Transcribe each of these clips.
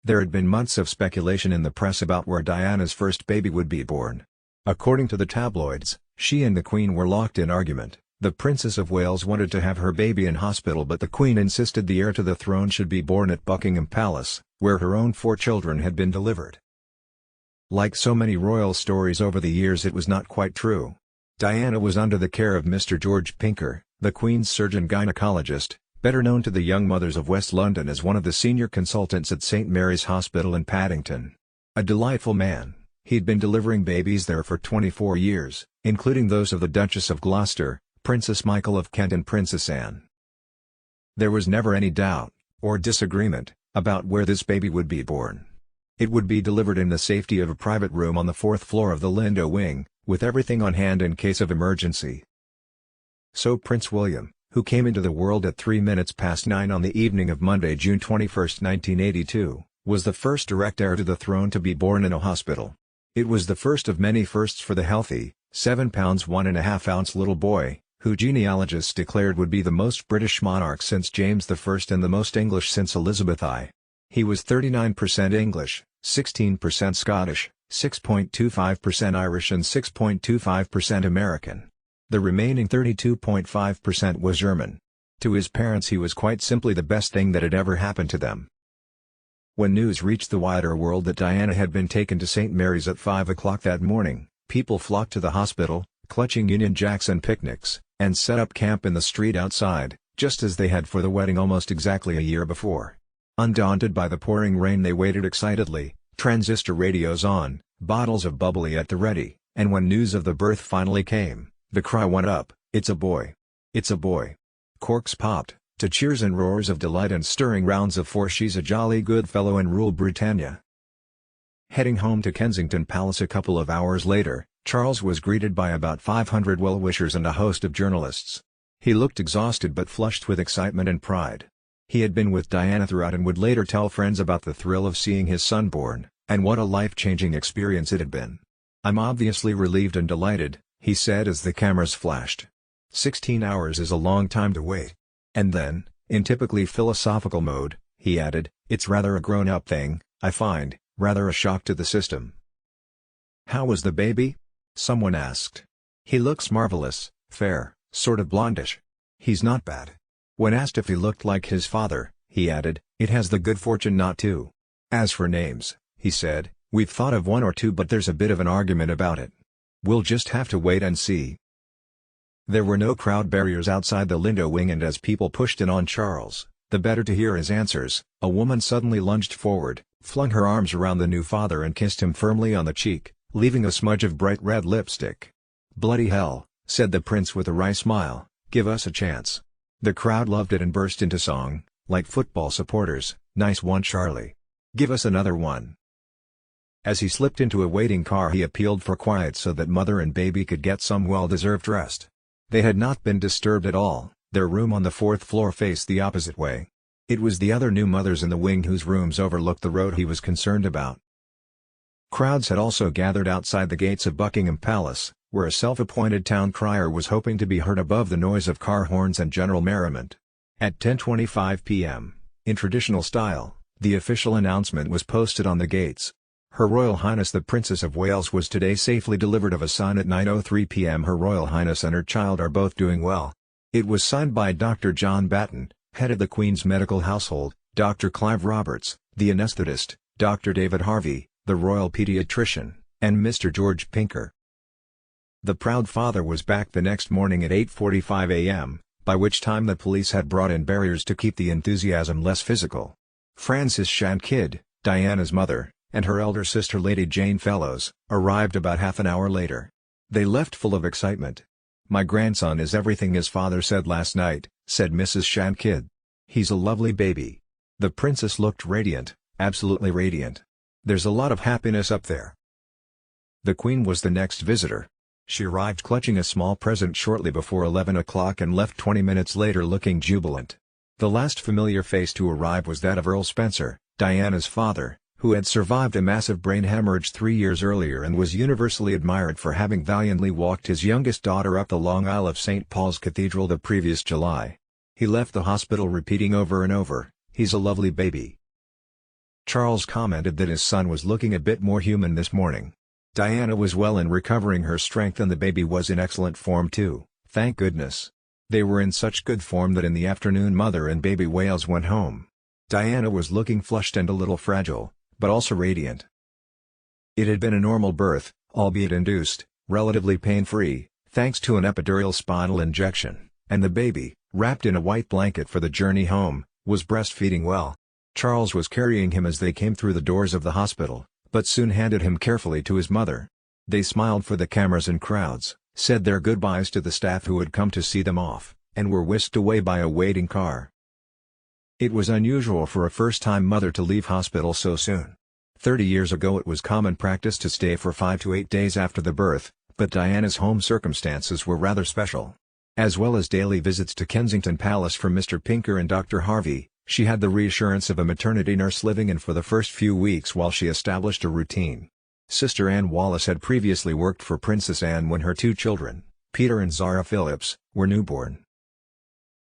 There had been months of speculation in the press about where Diana's first baby would be born. According to the tabloids, she and the Queen were locked in argument. The Princess of Wales wanted to have her baby in hospital, but the Queen insisted the heir to the throne should be born at Buckingham Palace, where her own 4 children had been delivered. Like so many royal stories over the years, it was not quite true. Diana was under the care of Mr. George Pinker, the Queen's surgeon gynecologist, better known to the young mothers of West London as one of the senior consultants at St Mary's Hospital in Paddington. A delightful man, he'd been delivering babies there for 24 years, including those of the Duchess of Gloucester, Princess Michael of Kent and Princess Anne. There was never any doubt, or disagreement, about where this baby would be born. It would be delivered in the safety of a private room on the 4th floor of the Lindo wing, with everything on hand in case of emergency. So Prince William, who came into the world at 9:03 on the evening of Monday, June 21, 1982, was the first direct heir to the throne to be born in a hospital. It was the first of many firsts for the healthy, 7 pounds 1½ ounce little boy, who genealogists declared would be the most British monarch since James I and the most English since Elizabeth I. He was 39% English, 16% Scottish, 6.25% Irish and 6.25% American. The remaining 32.5% was German. To his parents he was quite simply the best thing that had ever happened to them. When news reached the wider world that Diana had been taken to St Mary's at 5 o'clock that morning, people flocked to the hospital, clutching Union Jacks and picnics, and set up camp in the street outside, just as they had for the wedding almost exactly a year before. Undaunted by the pouring rain, they waited excitedly, transistor radios on, bottles of bubbly at the ready, and when news of the birth finally came, the cry went up, "It's a boy! It's a boy!" Corks popped, to cheers and roars of delight and stirring rounds of "For she's a jolly good fellow and rule Britannia." Heading home to Kensington Palace a couple of hours later, Charles was greeted by about 500 well-wishers and a host of journalists. He looked exhausted but flushed with excitement and pride. He had been with Diana throughout and would later tell friends about the thrill of seeing his son born, and what a life-changing experience it had been. "I'm obviously relieved and delighted," he said as the cameras flashed. 16 hours is a long time to wait. And then, in typically philosophical mode, he added, "It's rather a grown-up thing, I find, rather a shock to the system." "How was the baby?" someone asked. "He looks marvelous, fair, sort of blondish. He's not bad." When asked if he looked like his father, he added, "It has the good fortune not to. As for names," he said, "we've thought of 1 or 2 but there's a bit of an argument about it. We'll just have to wait and see." There were no crowd barriers outside the Lindo wing, and as people pushed in on Charles, the better to hear his answers, a woman suddenly lunged forward, flung her arms around the new father and kissed him firmly on the cheek, leaving a smudge of bright red lipstick. "Bloody hell," said the prince with a wry smile, "give us a chance." The crowd loved it and burst into song, like football supporters, "Nice one, Charlie. Give us another one." As he slipped into a waiting car, he appealed for quiet so that mother and baby could get some well-deserved rest. They had not been disturbed at all. Their room on the 4th floor faced the opposite way. It was the other new mothers in the wing whose rooms overlooked the road he was concerned about. Crowds had also gathered outside the gates of Buckingham Palace, where a self-appointed town crier was hoping to be heard above the noise of car horns and general merriment. At 10:25 p.m., in traditional style, the official announcement was posted on the gates. Her Royal Highness the Princess of Wales was today safely delivered of a son at 9:03 p.m. Her Royal Highness and her child are both doing well. It was signed by Dr. John Batten, head of the Queen's medical household, Dr. Clive Roberts, the anaesthetist, Dr. David Harvey, the royal pediatrician, and Mr. George Pinker. The proud father was back the next morning at 8:45 a.m., by which time the police had brought in barriers to keep the enthusiasm less physical. Frances Shankidd, Diana's mother, and her elder sister Lady Jane Fellows, arrived about half an hour later. They left full of excitement. "My grandson is everything his father said last night," said Mrs. Shankidd. "He's a lovely baby." The princess looked radiant, absolutely radiant. "There's a lot of happiness up there." The Queen was the next visitor. She arrived clutching a small present shortly before 11 o'clock and left 20 minutes later looking jubilant. The last familiar face to arrive was that of Earl Spencer, Diana's father, who had survived a massive brain hemorrhage 3 years earlier and was universally admired for having valiantly walked his youngest daughter up the long aisle of St. Paul's Cathedral the previous July. He left the hospital repeating over and over, "He's a lovely baby." Charles commented that his son was looking a bit more human this morning. Diana was well and recovering her strength, and the baby was in excellent form too, thank goodness. They were in such good form that in the afternoon mother and baby Wales went home. Diana was looking flushed and a little fragile, but also radiant. It had been a normal birth, albeit induced, relatively pain-free, thanks to an epidural spinal injection, and the baby, wrapped in a white blanket for the journey home, was breastfeeding well. Charles was carrying him as they came through the doors of the hospital, but soon handed him carefully to his mother. They smiled for the cameras and crowds, said their goodbyes to the staff who had come to see them off, and were whisked away by a waiting car. It was unusual for a first-time mother to leave hospital so soon. 30 years ago it was common practice to stay for 5 to 8 days after the birth, but Diana's home circumstances were rather special. As well as daily visits to Kensington Palace from Mr. Pinker and Dr. Harvey, she had the reassurance of a maternity nurse living in for the first few weeks while she established a routine. Sister Anne Wallis had previously worked for Princess Anne when her 2 children, Peter and Zara Phillips, were newborn.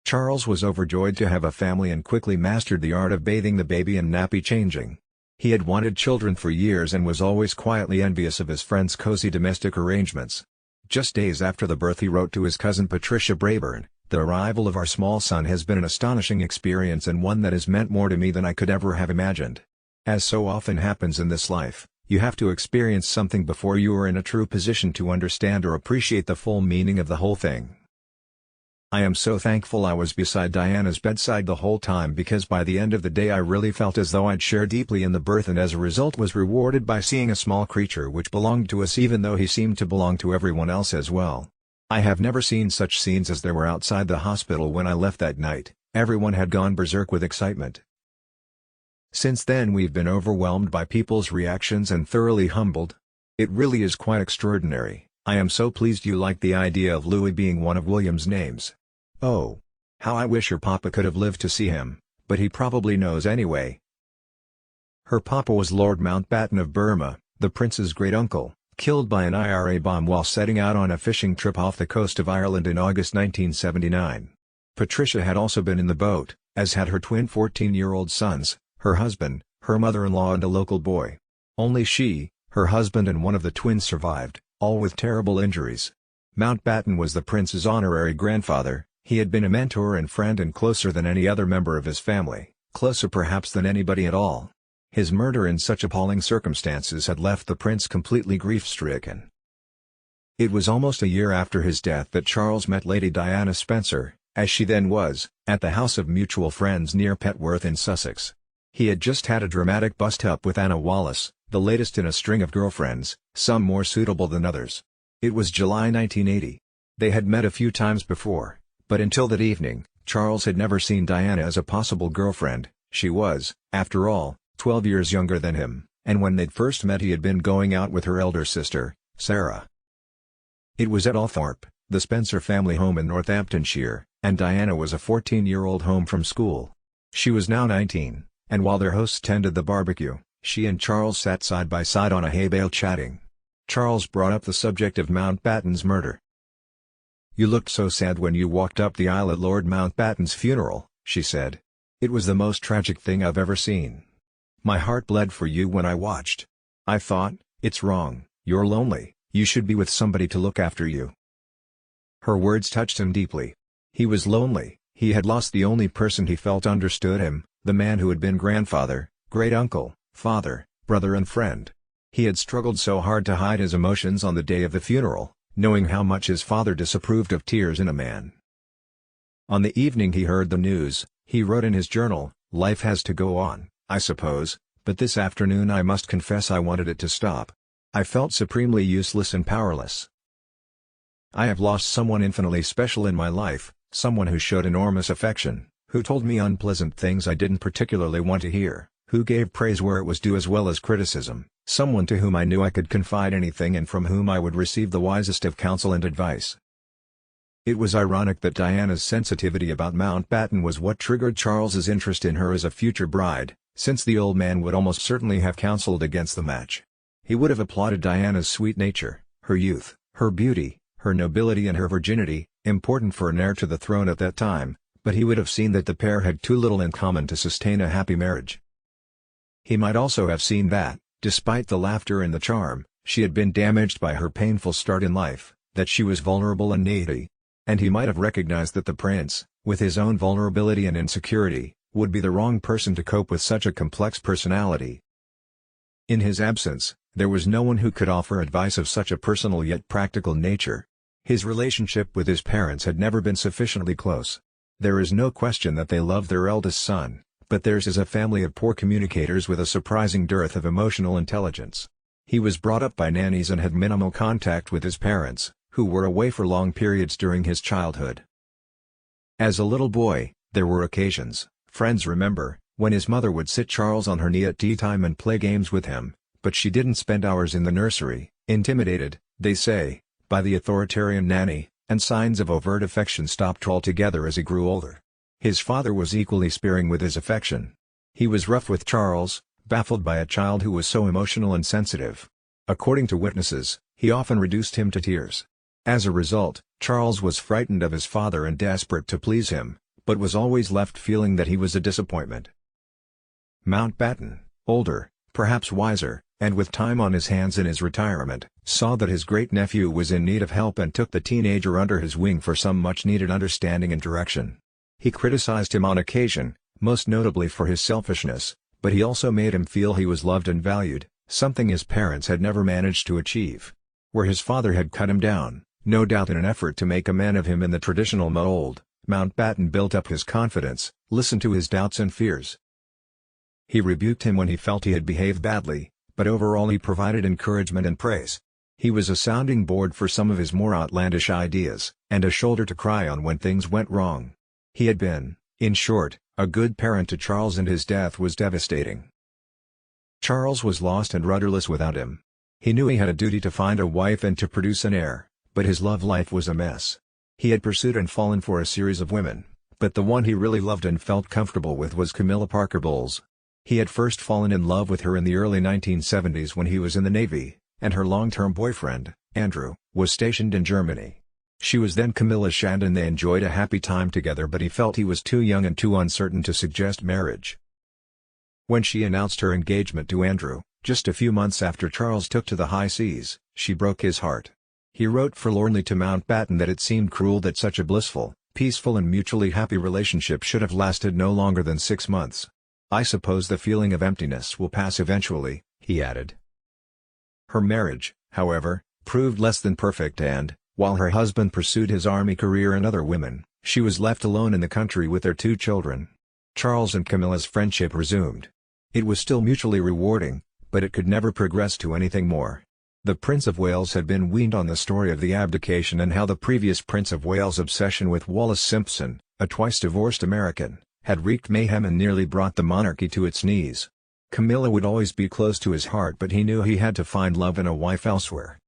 Charles was overjoyed to have a family and quickly mastered the art of bathing the baby and nappy changing. He had wanted children for years and was always quietly envious of his friend's cozy domestic arrangements. Just days after the birth he wrote to his cousin Patricia Brayburn, "The arrival of our small son has been an astonishing experience and one that has meant more to me than I could ever have imagined. As so often happens in this life, you have to experience something before you are in a true position to understand or appreciate the full meaning of the whole thing. I am so thankful I was beside Diana's bedside the whole time, because by the end of the day I really felt as though I'd shared deeply in the birth and as a result was rewarded by seeing a small creature which belonged to us, even though he seemed to belong to everyone else as well. I have never seen such scenes as there were outside the hospital when I left that night. Everyone had gone berserk with excitement. Since then we've been overwhelmed by people's reactions and thoroughly humbled. It really is quite extraordinary. I am so pleased you like the idea of Louis being one of William's names. Oh, how I wish your papa could have lived to see him, but he probably knows anyway." Her papa was Lord Mountbatten of Burma, the prince's great-uncle, killed by an IRA bomb while setting out on a fishing trip off the coast of Ireland in August 1979. Patricia had also been in the boat, as had her twin 14-year-old sons, her husband, her mother-in-law and a local boy. Only she, her husband and one of the twins survived, all with terrible injuries. Mountbatten was the prince's honorary grandfather. He had been a mentor and friend and closer than any other member of his family, closer perhaps than anybody at all. His murder in such appalling circumstances had left the prince completely grief-stricken. It was almost a year after his death that Charles met Lady Diana Spencer, as she then was, at the house of mutual friends near Petworth in Sussex. He had just had a dramatic bust-up with Anna Wallis, the latest in a string of girlfriends, some more suitable than others. It was July 1980. They had met a few times before, but until that evening, Charles had never seen Diana as a possible girlfriend. She was, after all, 12 years younger than him, and when they'd first met he had been going out with her elder sister, Sarah. It was at Althorpe, the Spencer family home in Northamptonshire, and Diana was a 14-year-old home from school. She was now 19, and while their hosts tended the barbecue, she and Charles sat side by side on a hay bale chatting. Charles brought up the subject of Mountbatten's murder. "You looked so sad when you walked up the aisle at Lord Mountbatten's funeral," she said. "It was the most tragic thing I've ever seen. My heart bled for you when I watched. I thought, it's wrong, you're lonely, you should be with somebody to look after you." Her words touched him deeply. He was lonely, he had lost the only person he felt understood him, the man who had been grandfather, great-uncle, father, brother and friend. He had struggled so hard to hide his emotions on the day of the funeral, knowing how much his father disapproved of tears in a man. On the evening he heard the news, he wrote in his journal, "Life has to go on, I suppose, but this afternoon I must confess I wanted it to stop. I felt supremely useless and powerless. I have lost someone infinitely special in my life, someone who showed enormous affection, who told me unpleasant things I didn't particularly want to hear, who gave praise where it was due as well as criticism, someone to whom I knew I could confide anything and from whom I would receive the wisest of counsel and advice." It was ironic that Diana's sensitivity about Mountbatten was what triggered Charles's interest in her as a future bride, since the old man would almost certainly have counseled against the match. He would have applauded Diana's sweet nature, her youth, her beauty, her nobility and her virginity, important for an heir to the throne at that time, but he would have seen that the pair had too little in common to sustain a happy marriage. He might also have seen that, despite the laughter and the charm, she had been damaged by her painful start in life, that she was vulnerable and needy. And he might have recognized that the prince, with his own vulnerability and insecurity, would be the wrong person to cope with such a complex personality. In his absence, there was no one who could offer advice of such a personal yet practical nature. His relationship with his parents had never been sufficiently close. There is no question that they loved their eldest son, but theirs is a family of poor communicators with a surprising dearth of emotional intelligence. He was brought up by nannies and had minimal contact with his parents, who were away for long periods during his childhood. As a little boy, there were occasions, friends remember, when his mother would sit Charles on her knee at tea time and play games with him, but she didn't spend hours in the nursery, intimidated, they say, by the authoritarian nanny, and signs of overt affection stopped altogether as he grew older. His father was equally sparing with his affection. He was rough with Charles, baffled by a child who was so emotional and sensitive. According to witnesses, he often reduced him to tears. As a result, Charles was frightened of his father and desperate to please him, but was always left feeling that he was a disappointment. Mountbatten, older, perhaps wiser, and with time on his hands in his retirement, saw that his great-nephew was in need of help and took the teenager under his wing for some much-needed understanding and direction. He criticized him on occasion, most notably for his selfishness, but he also made him feel he was loved and valued, something his parents had never managed to achieve. Where his father had cut him down, no doubt in an effort to make a man of him in the traditional mold, Mountbatten built up his confidence, listened to his doubts and fears. He rebuked him when he felt he had behaved badly, but overall he provided encouragement and praise. He was a sounding board for some of his more outlandish ideas, and a shoulder to cry on when things went wrong. He had been, in short, a good parent to Charles, and his death was devastating. Charles was lost and rudderless without him. He knew he had a duty to find a wife and to produce an heir, but his love life was a mess. He had pursued and fallen for a series of women, but the one he really loved and felt comfortable with was Camilla Parker Bowles. He had first fallen in love with her in the early 1970s when he was in the Navy, and her long-term boyfriend, Andrew, was stationed in Germany. She was then Camilla's shand and they enjoyed a happy time together, but he felt he was too young and too uncertain to suggest marriage. When she announced her engagement to Andrew, just a few months after Charles took to the high seas, she broke his heart. He wrote forlornly to Mountbatten that it seemed cruel that such a blissful, peaceful and mutually happy relationship should have lasted no longer than 6 months. "I suppose the feeling of emptiness will pass eventually," he added. Her marriage, however, proved less than perfect and, while her husband pursued his army career and other women, she was left alone in the country with their 2 children. Charles and Camilla's friendship resumed. It was still mutually rewarding, but it could never progress to anything more. The Prince of Wales had been weaned on the story of the abdication and how the previous Prince of Wales' obsession with Wallis Simpson, a twice-divorced American, had wreaked mayhem and nearly brought the monarchy to its knees. Camilla would always be close to his heart, but he knew he had to find love and a wife elsewhere.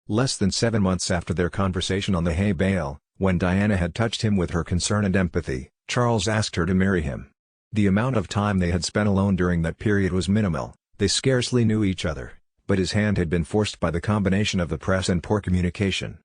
Less than 7 months after their conversation on the hay bale, when Diana had touched him with her concern and empathy, Charles asked her to marry him. The amount of time they had spent alone during that period was minimal, they scarcely knew each other, but his hand had been forced by the combination of the press and poor communication.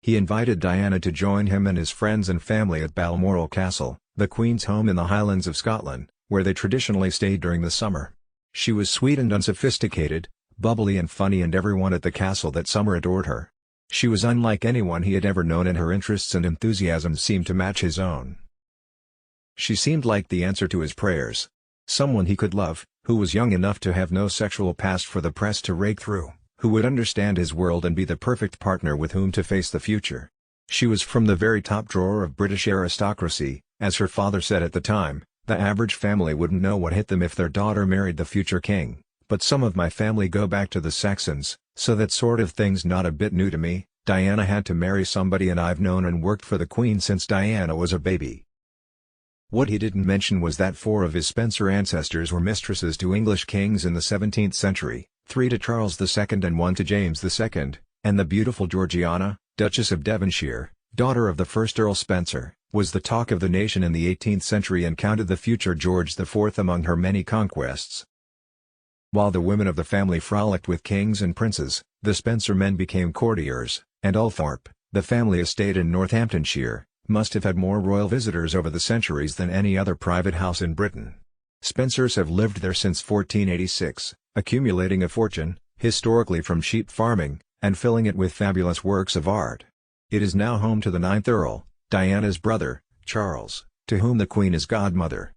He invited Diana to join him and his friends and family at Balmoral Castle, the Queen's home in the Highlands of Scotland, where they traditionally stayed during the summer. She was sweet and unsophisticated, bubbly and funny, and everyone at the castle that summer adored her. She was unlike anyone he had ever known, and her interests and enthusiasms seemed to match his own. She seemed like the answer to his prayers. Someone he could love, who was young enough to have no sexual past for the press to rake through, who would understand his world and be the perfect partner with whom to face the future. She was from the very top drawer of British aristocracy. As her father said at the time, the average family wouldn't know what hit them if their daughter married the future king, but some of my family go back to the Saxons, so that sort of thing's not a bit new to me. Diana had to marry somebody, and I've known and worked for the Queen since Diana was a baby. What he didn't mention was that 4 of his Spencer ancestors were mistresses to English kings in the 17th century, 3 to Charles II and 1 to James II, and the beautiful Georgiana, Duchess of Devonshire, daughter of the first Earl Spencer, was the talk of the nation in the 18th century and counted the future George IV among her many conquests. While the women of the family frolicked with kings and princes, the Spencer men became courtiers, and Althorpe, the family estate in Northamptonshire, must have had more royal visitors over the centuries than any other private house in Britain. Spencers have lived there since 1486, accumulating a fortune, historically from sheep farming, and filling it with fabulous works of art. It is now home to the 9th Earl, Diana's brother, Charles, to whom the Queen is godmother.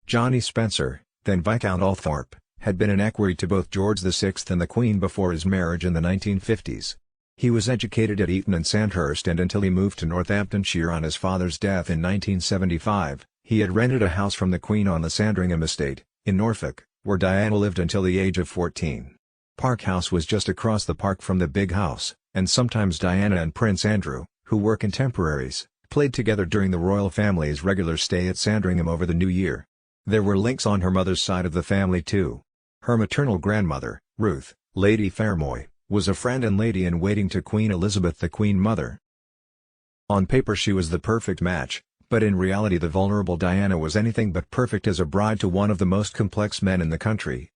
Johnny Spencer, then Viscount Althorp, had been an equerry to both George VI and the Queen before his marriage in the 1950s. He was educated at Eton and Sandhurst, and until he moved to Northamptonshire on his father's death in 1975, he had rented a house from the Queen on the Sandringham estate, in Norfolk, where Diana lived until the age of 14. Park House was just across the park from the big house, and sometimes Diana and Prince Andrew, who were contemporaries, played together during the royal family's regular stay at Sandringham over the new year. There were links on her mother's side of the family too. Her maternal grandmother, Ruth, Lady Fairmoy, was a friend and lady-in-waiting to Queen Elizabeth, the Queen Mother. On paper she was the perfect match, but in reality the vulnerable Diana was anything but perfect as a bride to one of the most complex men in the country,